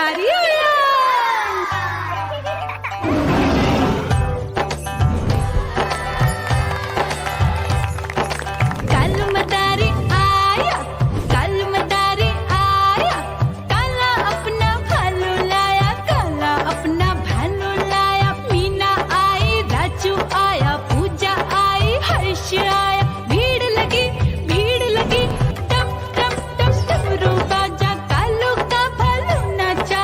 मदारी आया। कल मदारी आया, कल मदारी आया, काला अपना भालू लाया, काला अपना भालू लाया। मीना आई, राजू आया, पूजा आई, हर्ष आया। भीड़ लगी, भीड़ लगी, टप टप टप डमरू बाजा, कालू का भालू नाचा,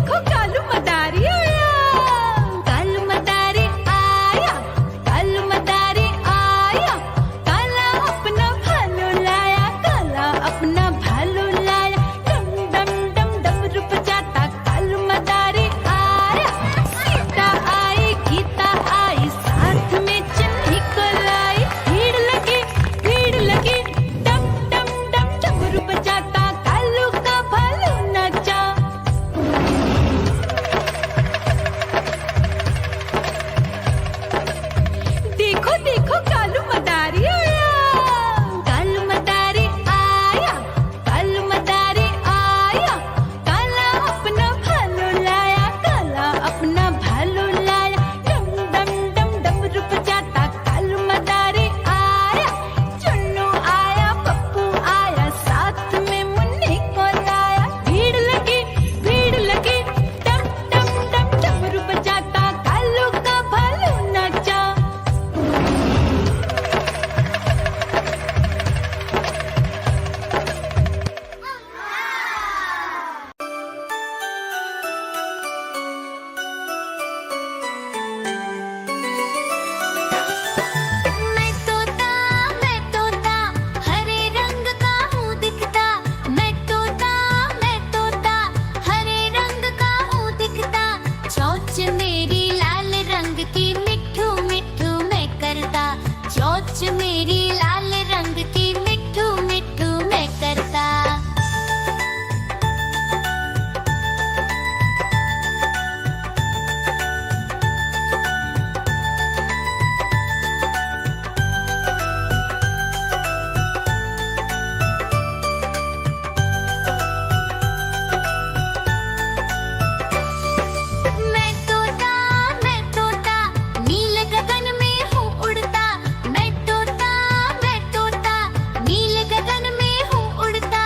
देखो कालू मदारी आया, कालू मदारी आया, कालू मदारी आया, काला अपना भालू लाया, काला अपना भालू लाया, डम डम डम डमरू बजाता कालू मदारी आया। सीता आई गीता आई साथ में चन्नी को लाई, भीड़ लगी डम डम डम डमरू बजाता कालू का भालू नाचा। देखो देखो कालू मदारी आया, कालू मदारी आया, कालू मदारी आया, काला अपना भालू लाया, काला अपना भालू लाया, डम डम डम डमरू बजाता कालू मदारी आया। चुन्नू आया पप्पू आया साथ में मुन्नी को लाया, भीड़ लगी डम डम डम डमरू बजाता कालू का भालू नाचा। मैं तोता हरे रंग का हूँ दिखता, मैं तोता हरे रंग का हूँ दिखता, चोंच मेरी लाल रंग की मिट्ठू मिट्ठू मैं करता, चोंच मेरी लाल रंग की मिट्ठू मिट्ठू मैं करता। मैं तोता नील गगन में हूँ उड़ता, मैं तोता नील गगन में हूँ उड़ता,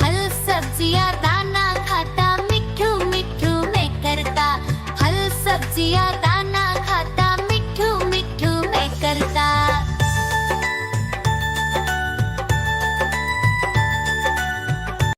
फल सब्जियाँ दाना खाता, मिट्ठू मिट्ठू मैं करता, फल सब्जियाँ